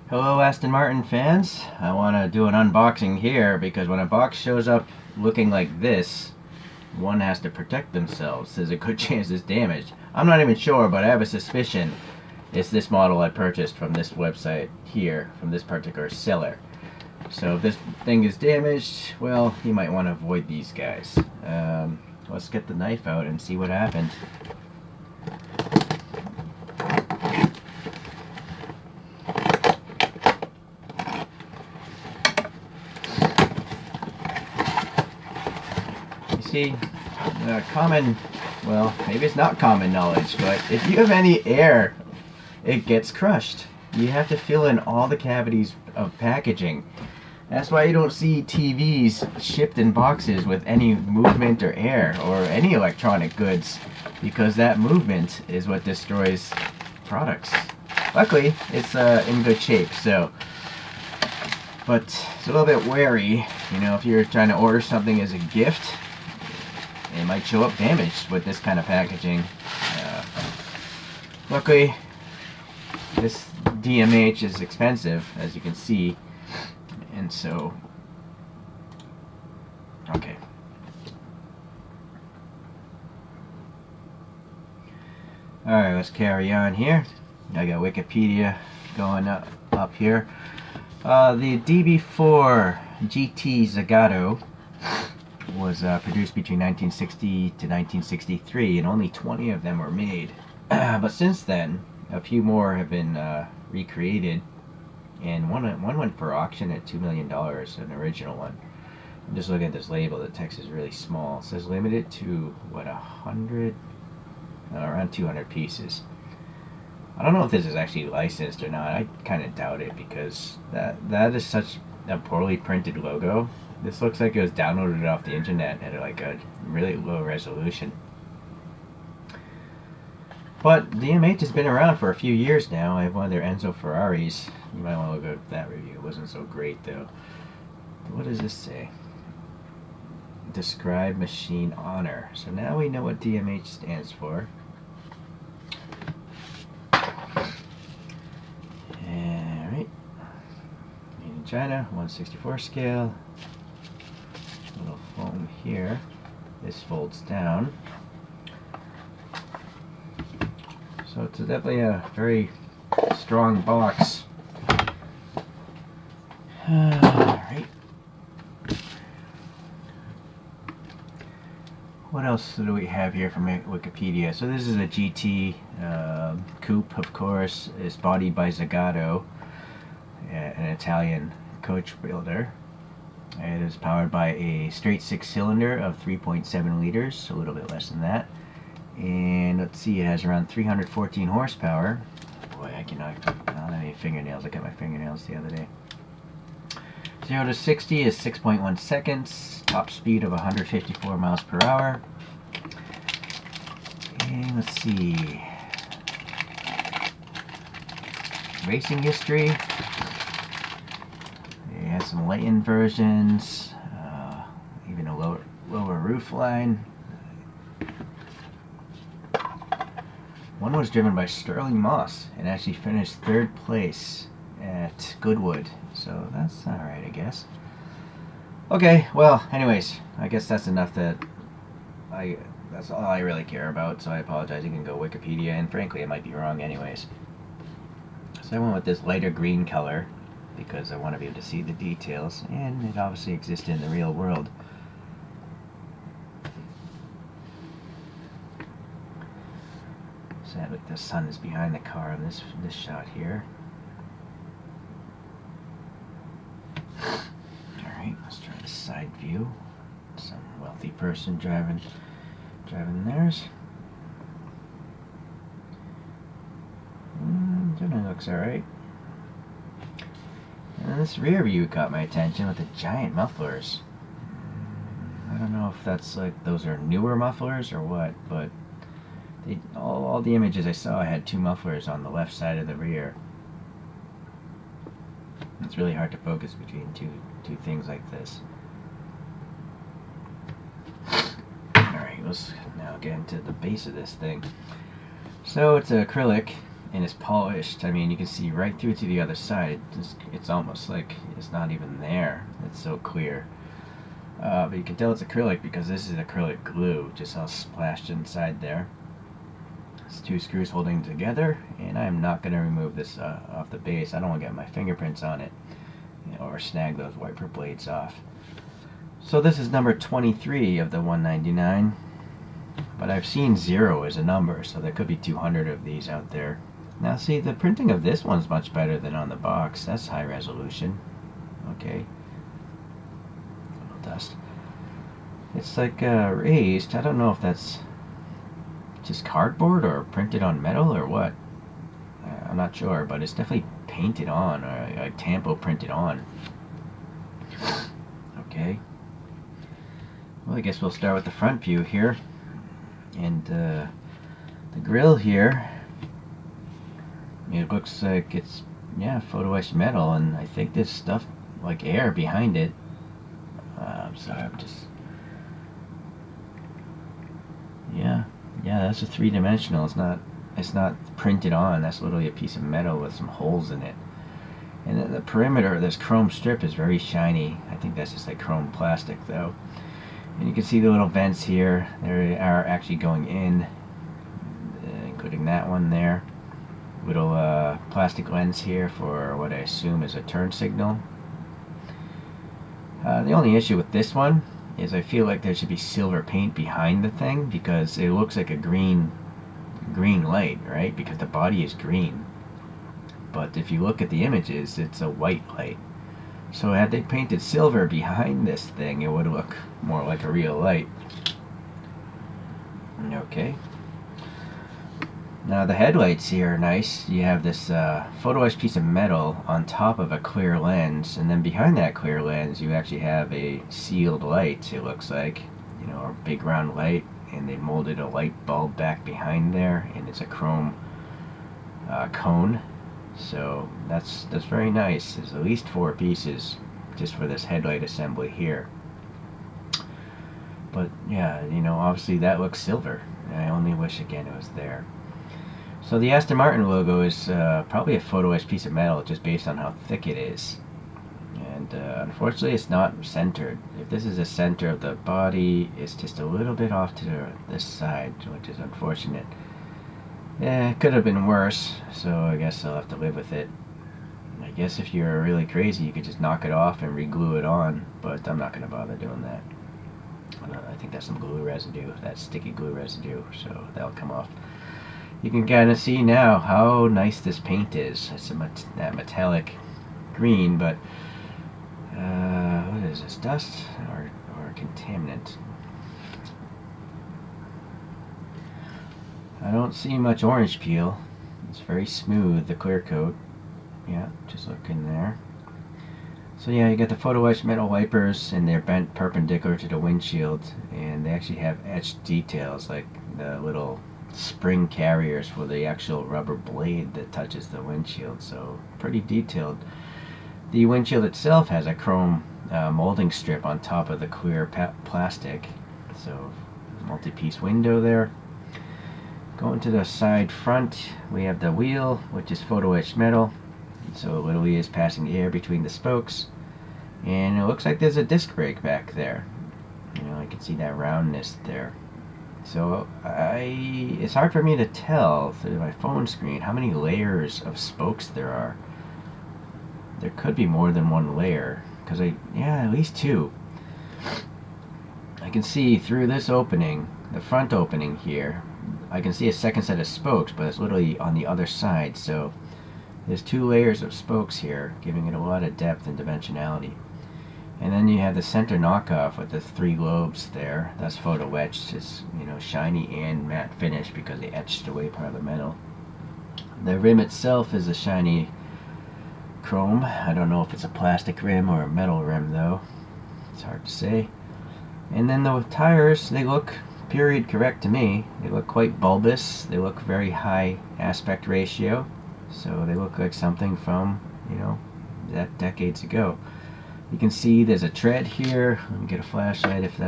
Hello Aston Martin fans. I want to do an unboxing here because when a box shows up looking like this, one has to protect themselves. There's a good chance it's damaged. I'm not even sure, but I have a suspicion it's this model I purchased from this website here, from this particular seller. So if this thing is damaged, well, you might want to avoid these guys. Let's get the knife out and see what happens. See, well, maybe it's not common knowledge, but if you have any air, it gets crushed. You have to fill in all the cavities of packaging. That's why you don't see TVs shipped in boxes with any movement or air, or any electronic goods, because that movement is what destroys products. Luckily, it's in good shape, so. But it's a little bit wary, you know, if you're trying to order something as a gift, it might show up damaged with this kind of packaging. Luckily, this DMH is expensive, as you can see, and so, okay. Alright, let's carry on here. I got Wikipedia going up here. The DB4 GT Zagato was produced between 1960 to 1963, and only 20 of them were made. But since then, a few more have been recreated, and one went for auction at $2 million, an original one. I'm just looking at this label, the text is really small. It says limited to, what, 100? Around 200 pieces. I don't know if this is actually licensed or not. I kind of doubt it, because that is such a poorly printed logo. This looks like it was downloaded off the internet at like a really low resolution. But DMH has been around for a few years now. I have one of their Enzo Ferraris. You might want to look at that review. It wasn't so great though. What does this say? Describe machine honor. So now we know what DMH stands for. Alright. Made in China, 1/64 scale. Little foam here. This folds down. So it's definitely a very strong box. Alright. What else do we have here from Wikipedia? So this is a GT coupe, of course. It's bodied by Zagato, an Italian coach builder. It is powered by a straight 6-cylinder of 3.7 liters, a little bit less than that. And let's see, it has around 314 horsepower. Boy, I don't have any fingernails. I cut my fingernails the other day. 0 to 60 is 6.1 seconds. Top speed of 154 miles per hour. And let's see. Racing history. It has some light-in versions, even a lower roof line. One was driven by Sterling Moss and actually finished 3rd place at Goodwood, so that's alright, I guess. Okay, well, anyways, I guess that's enough that's all I really care about, so I apologize. You can go Wikipedia, and frankly, I might be wrong anyways. So I went with this lighter green color, because I want to be able to see the details, and it obviously exists in the real world. So the sun is behind the car in this shot here. Alright, let's try the side view. Some wealthy person driving theirs. Generally looks alright. And this rear view caught my attention with the giant mufflers. I don't know if that's like those are newer mufflers or what, but all the images I saw had 2 mufflers on the left side of the rear. It's really hard to focus between two things like this. Alright, let's now get into the base of this thing. So it's acrylic, and it's polished. I mean, you can see right through to the other side. It's almost like it's not even there. It's so clear. But you can tell it's acrylic because this is acrylic glue, just all splashed inside there. It's 2 screws holding together, and I'm not going to remove this off the base. I don't want to get my fingerprints on it, or snag those wiper blades off. So this is number 23 of the 199, but I've seen 0 as a number, so there could be 200 of these out there. Now see, the printing of this one's much better than on the box. That's high resolution. Okay. Dust. It's like raised. I don't know if that's just cardboard or printed on metal or what. I'm not sure, but it's definitely painted on, or like tampo printed on. Okay. Well, I guess we'll start with the front view here. And the grill here, it looks like it's, yeah, photo etched metal, and I think there's stuff like air behind it. So I'm just, yeah, that's a 3-dimensional. It's not printed on. That's literally a piece of metal with some holes in it. And then the perimeter of this chrome strip is very shiny. I think that's just like chrome plastic though. And you can see the little vents here. They are actually going in, including that one there. Little plastic lens here for what I assume is a turn signal. The only issue with this one is I feel like there should be silver paint behind the thing, because it looks like a green light, right? Because the body is green. But if you look at the images, it's a white light. So had they painted silver behind this thing, it would look more like a real light. Okay. Now the headlights here are nice. You have this photo etched piece of metal on top of a clear lens, and then behind that clear lens you actually have a sealed light, it looks like, you know, a big round light, and they molded a light bulb back behind there, and it's a chrome cone. So that's very nice. There's at least 4 pieces just for this headlight assembly here. But yeah, you know, obviously that looks silver. I only wish again it was there. So the Aston Martin logo is probably a photo etched piece of metal just based on how thick it is. And unfortunately it's not centered. If this is the center of the body, it's just a little bit off to this side, which is unfortunate. Yeah, it could have been worse, so I guess I'll have to live with it. I guess if you're really crazy, you could just knock it off and re-glue it on, but I'm not going to bother doing that. I think that's some glue residue, that sticky glue residue, so that'll come off. You can kind of see now how nice this paint is. It's that metallic green, but what is this, dust or contaminant? I don't see much orange peel. It's very smooth, the clear coat. Yeah, just look in there. So yeah, you got the photo etched metal wipers, and they're bent perpendicular to the windshield, and they actually have etched details like the little spring carriers for the actual rubber blade that touches the windshield, so pretty detailed. The windshield itself has a chrome molding strip on top of the clear plastic, so multi-piece window there. Going to the side front, we have the wheel, which is photo etched metal, so it literally is passing air between the spokes, and it looks like there's a disc brake back there. You know, I can see that roundness there. So it's hard for me to tell through my phone screen how many layers of spokes there are. There could be more than 1 layer, because yeah, at least 2. I can see through this opening, the front opening here, I can see a second set of spokes, but it's literally on the other side, so there's 2 layers of spokes here, giving it a lot of depth and dimensionality. And then you have the center knockoff with the 3 lobes there. That's photo etched. It's, you know, shiny and matte finish because they etched away part of the metal. The rim itself is a shiny chrome. I don't know if it's a plastic rim or a metal rim though. It's hard to say. And then the tires, they look period correct to me. They look quite bulbous. They look very high aspect ratio. So they look like something from, you know, that decades ago. You can see there's a tread here. Let me get a flashlight if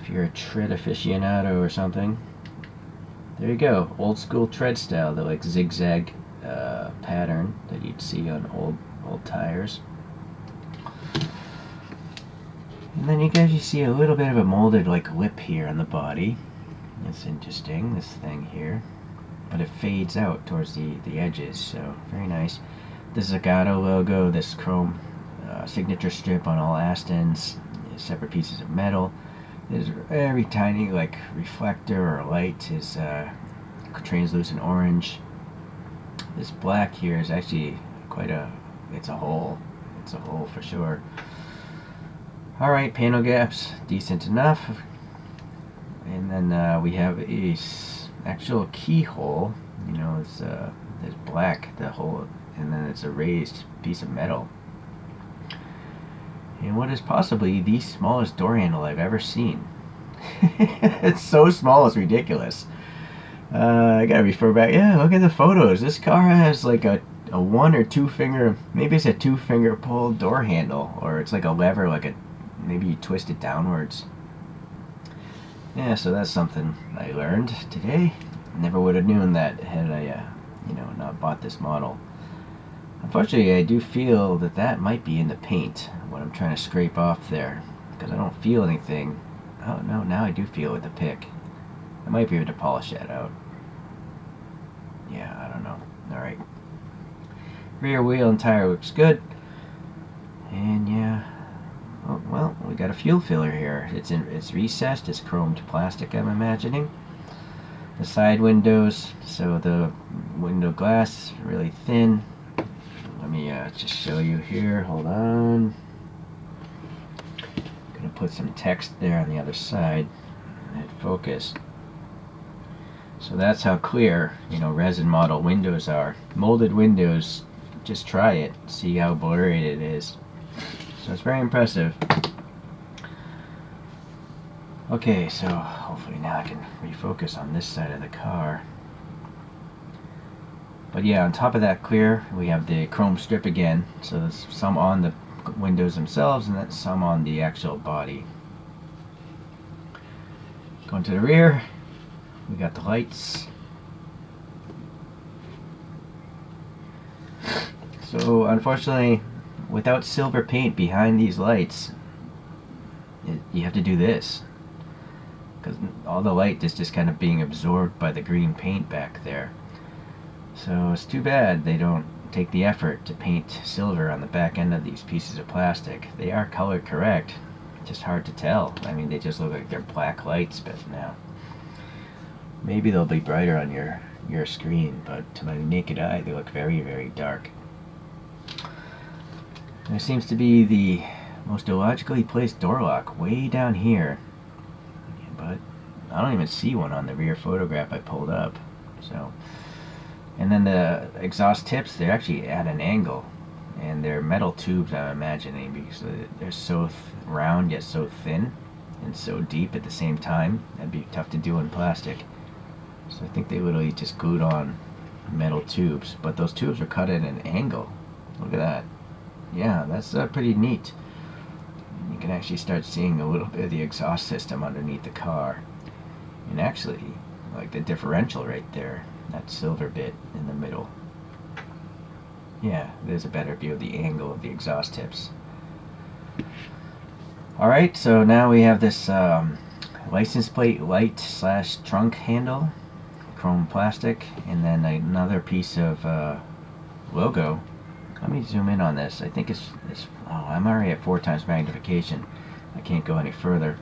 you're a tread aficionado or something. there you go. Old school tread style, the like zigzag pattern that you'd see on old tires. And then you guys, you see a little bit of a molded like lip here on the body. That's interesting, this thing here. But it fades out towards the edges, so very nice. The Zagato logo, this chrome signature strip on all Astons, separate pieces of metal. There's a very tiny like reflector or light is translucent orange. This black here is actually quite it's a hole for sure. Alright, panel gaps, decent enough. And then we have a actual keyhole. You know, it's there's black, the hole, and then it's a raised piece of metal. And what is possibly the smallest door handle I've ever seen. It's so small, it's ridiculous. I gotta refer back. Yeah, look at the photos. This car has like a 1 or 2 finger, maybe it's a 2 finger pull door handle, or it's like a lever, like a, maybe you twist it downwards. Yeah, so that's something I learned today. Never would have known that had I, not bought this model. Unfortunately, I do feel that that might be in the paint, what I'm trying to scrape off there, because I don't feel anything. Oh no, now I do feel it with the pick. I might be able to polish that out. Yeah, I don't know. Alright. Rear wheel and tire looks good. And yeah. Oh, well, we got a fuel filler here. It's recessed. It's chromed plastic, I'm imagining. The side windows, so the window glass is really thin. Let me just show you here. Hold on. Gonna put some text there on the other side. Hit focus. So that's how clear, resin model windows are. Molded windows, just try it. See how blurry it is. So it's very impressive. Okay, so hopefully now I can refocus on this side of the car. But yeah, on top of that clear, we have the chrome strip again. So there's some on the windows themselves and then some on the actual body. Going to the rear, we got the lights. So unfortunately, without silver paint behind these lights, you have to do this. Because all the light is just kind of being absorbed by the green paint back there. So it's too bad they don't take the effort to paint silver on the back end of these pieces of plastic. They are color correct, just hard to tell. I mean, they just look like they're black lights, but now maybe they'll be brighter on your screen, but to my naked eye they look very, very dark. There seems to be the most illogically placed door lock way down here, but I don't even see one on the rear photograph I pulled up. So, and then the exhaust tips, they're actually at an angle, and they're metal tubes, I'm imagining, because they're so round yet so thin and so deep at the same time. That'd be tough to do in plastic. So I think they literally just glued on metal tubes, but those tubes are cut at an angle. Look at that. Yeah, that's pretty neat. You can actually start seeing a little bit of the exhaust system underneath the car. And actually, like the differential right there, that silver bit in the middle. Yeah, there's a better view of the angle of the exhaust tips. Alright, so now we have this license plate light / trunk handle, chrome plastic, and then another piece of logo. Let me zoom in on this. I think it's oh, I'm already at 4 times magnification. I can't go any further.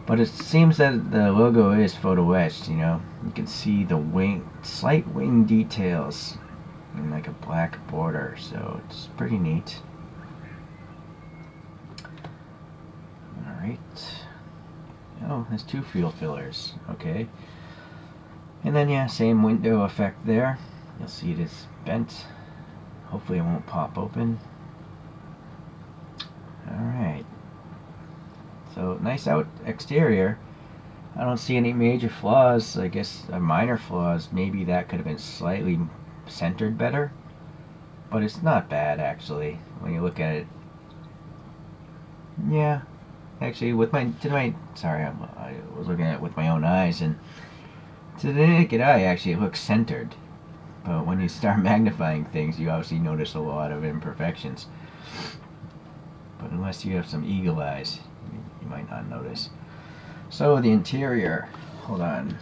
But it seems that the logo is photo etched, You can see the slight wing details in like a black border, so it's pretty neat. Alright. Oh, there's 2 fuel fillers. Okay. And then yeah, same window effect there. You'll see it is bent. Hopefully it won't pop open. Alright. So nice out exterior. I don't see any major flaws. I guess minor flaws. Maybe that could have been slightly centered better. But it's not bad actually when you look at it. Yeah. Actually, with I was looking at it with my own eyes, and To the naked eye, actually, it looks centered. But when you start magnifying things, you obviously notice a lot of imperfections. But unless you have some eagle eyes, you might not notice. So the interior, hold on.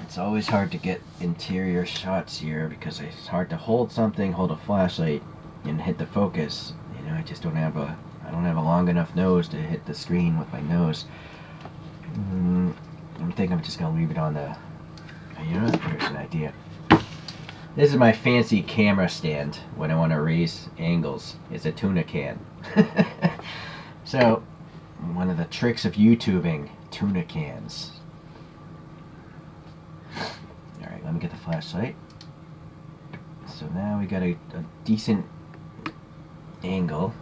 It's always hard to get interior shots here because it's hard to hold something, hold a flashlight, and hit the focus. You know, I just don't have a long enough nose to hit the screen with my nose. I think I'm just gonna leave it on the. You know, here's an idea. This is my fancy camera stand when I want to raise angles. It's a tuna can. So, one of the tricks of YouTubing, tuna cans. Alright, let me get the flashlight. So now we got a decent angle.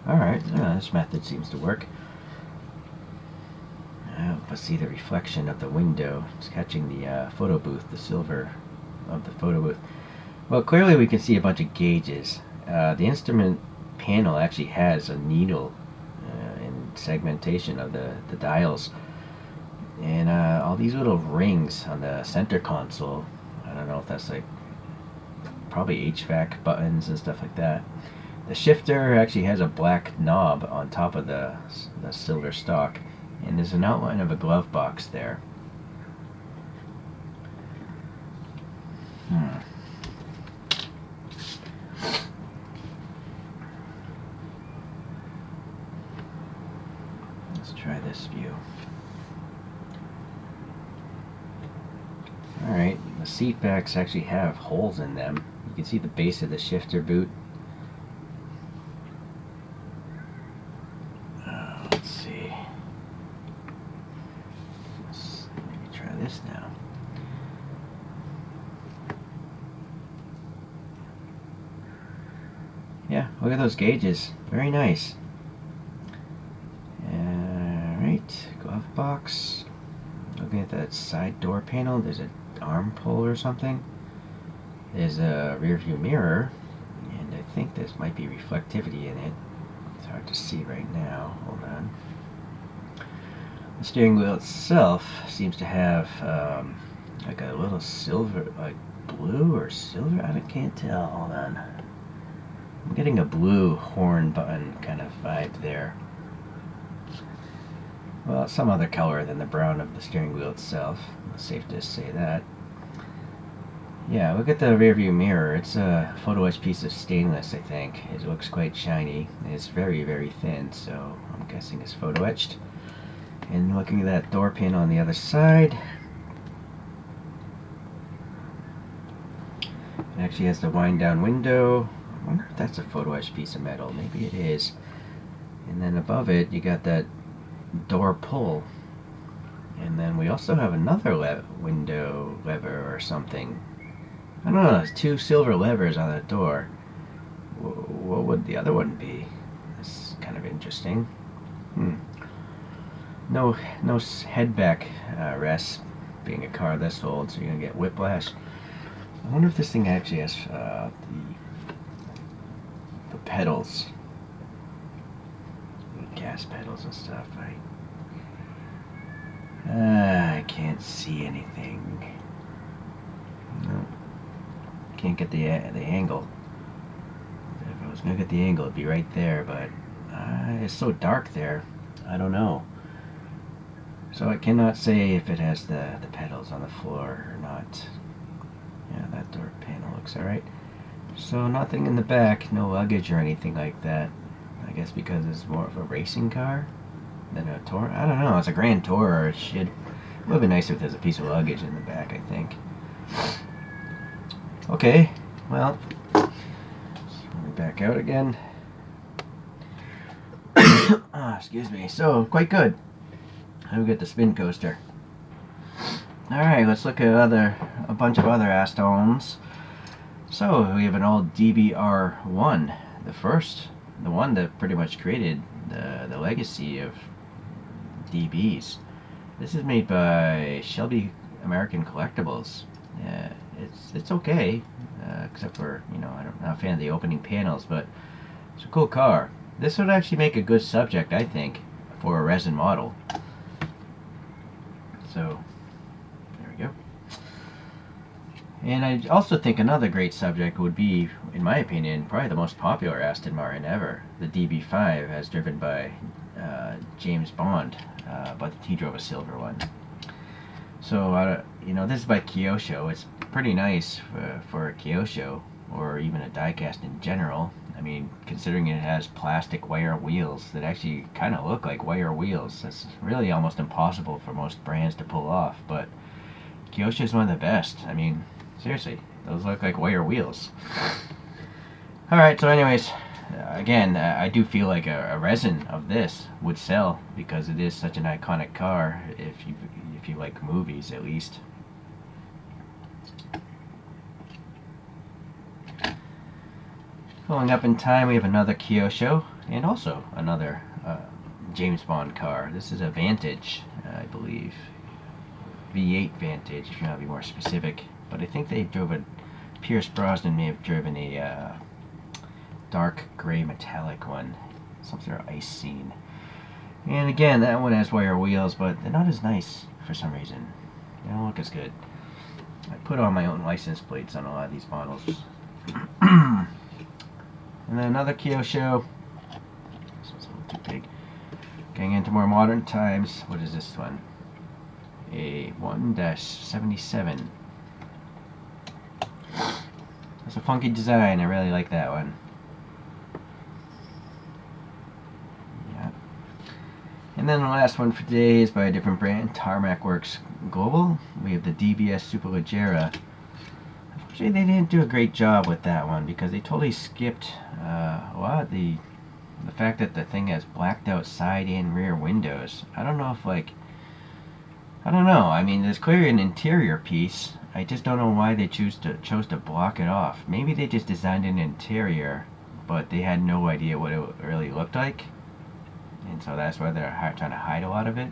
Alright, this method seems to work. Let's see the reflection of the window. It's catching the photo booth, the silver of the photo booth. Well, clearly we can see a bunch of gauges. The instrument panel actually has a needle in segmentation of the dials. And all these little rings on the center console. I don't know if that's like probably HVAC buttons and stuff like that. The shifter actually has a black knob on top of the silver stock, and there's an outline of a glove box there. Let's try this view. Alright, the seat backs actually have holes in them. You can see the base of the shifter boot. Let's see. Let me try this now. Yeah, look at those gauges. Very nice. Alright, glove box. Looking at that side door panel, there's an arm pull or something. There's a rear view mirror, and I think this might be reflectivity in it. It's hard to see right now. Hold on. The steering wheel itself seems to have like a little silver, like blue or silver. I can't tell. Hold on. I'm getting a blue horn button kind of vibe there. Well, some other color than the brown of the steering wheel itself. It's safe to say that. Yeah, look at the rear view mirror. It's a photo etched piece of stainless, I think. It looks quite shiny. It's very, very thin, so I'm guessing it's photo etched. And looking at that door panel on the other side, it actually has the wind down window. I wonder if that's a photo etched piece of metal. Maybe it is. And then above it, you got that door pull. And then we also have another window lever or something. I don't know, there's two silver levers on the door. What would the other one be? That's kind of interesting. No head back rest, being a car this old, so you're gonna get whiplash. I wonder if this thing actually has the pedals, the gas pedals and stuff. I can't see anything. No, can't get the angle. If I was gonna get the angle, it'd be right there, but it's so dark there. I don't know. So I cannot say if it has the pedals on the floor or not. Yeah, that door panel looks alright. So nothing in the back, no luggage or anything like that. I guess because it's more of a racing car than a tour. I don't know, it's a Grand Tourer. It would have been nicer if there's a piece of luggage in the back, I think. Okay, well, let me back out again. Excuse me. So, quite good. I'll get the spin coaster. Alright, let's look at a bunch of other Astons. So, we have an old DB4 the one that pretty much created the legacy of DBs. This is made by Shelby American Collectibles. It's okay, except for, I'm not a fan of the opening panels, but it's a cool car. This would actually make a good subject, I think, for a resin model. So, there we go. And I also think another great subject would be, in my opinion, probably the most popular Aston Martin ever, the DB5, as driven by James Bond, but he drove a silver one. So, you know, this is by Kyosho. It's pretty nice for a Kyosho, or even a diecast in general. I mean, considering it has plastic wire wheels that actually kind of look like wire wheels. That's really almost impossible for most brands to pull off, but Kyosho is one of the best. I mean, seriously, those look like wire wheels. Alright, so anyways, again, I do feel like a resin of this would sell because it is such an iconic car if you like movies, at least. Going up in time, we have another Kyosho and also another James Bond car. This is a Vantage, I believe. V8 Vantage, if you want to be more specific. But I think they drove a... Pierce Brosnan may have driven a dark gray metallic one. Some sort of ice scene. And again, that one has wire wheels, but they're not as nice for some reason. They don't look as good. I put on my own license plates on a lot of these models. And then another Kyosho. This one's a little too big. Getting into more modern times. What is this one? A 1-77. That's a funky design. I really like that one. Yeah. And then the last one for today is by a different brand, Tarmac Works Global. We have the DBS Superleggera. Unfortunately, they didn't do a great job with that one because they totally skipped a lot of the fact that the thing has blacked out side and rear windows. I don't know if, like, I don't know. I mean, there's clearly an interior piece. I just don't know why they chose to block it off. Maybe they just designed an interior, but they had no idea what it really looked like, and so that's why they're trying to hide a lot of it.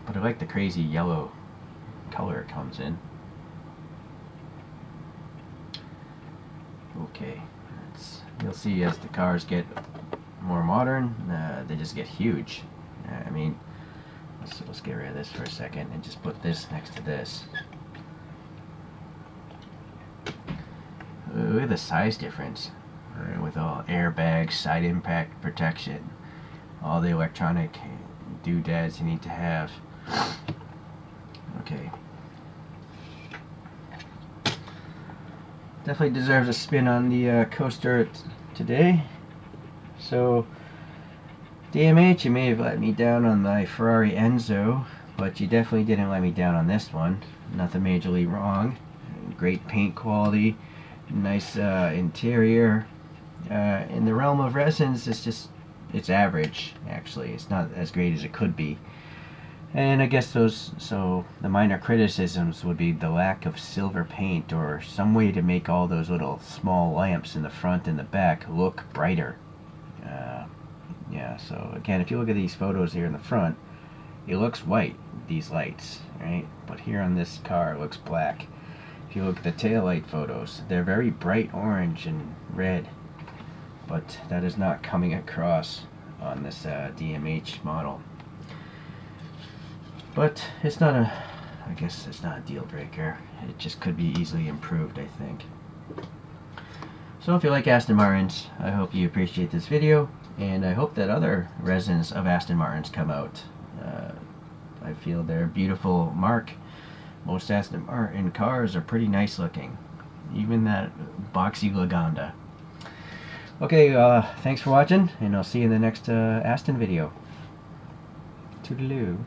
But I like the crazy yellow color it comes in. Okay, you'll see as the cars get more modern, they just get huge. I mean, let's get rid of this for a second and just put this next to this. Look at the size difference. With all airbags, side impact protection, all the electronic doodads you need to have. Okay. Definitely deserves a spin on the coaster today. So, DMH, you may have let me down on my Ferrari Enzo, but you definitely didn't let me down on this one. Nothing majorly wrong. Great paint quality, nice interior. In the realm of resins, it's average, actually. It's not as great as it could be. And I guess the minor criticisms would be the lack of silver paint or some way to make all those little small lamps in the front and the back look brighter. Yeah, so again, if you look at these photos here in the front, it looks white, these lights, right? But here on this car, it looks black. If you look at the taillight photos, they're very bright orange and red, but that is not coming across on this DMH model. But it's not I guess it's not a deal breaker. It just could be easily improved, I think. So if you like Aston Martins, I hope you appreciate this video, and I hope that other resins of Aston Martins come out. I feel they're a beautiful mark. Most Aston Martin cars are pretty nice looking. Even that boxy Lagonda. Okay, thanks for watching, and I'll see you in the next Aston video. Toodaloo.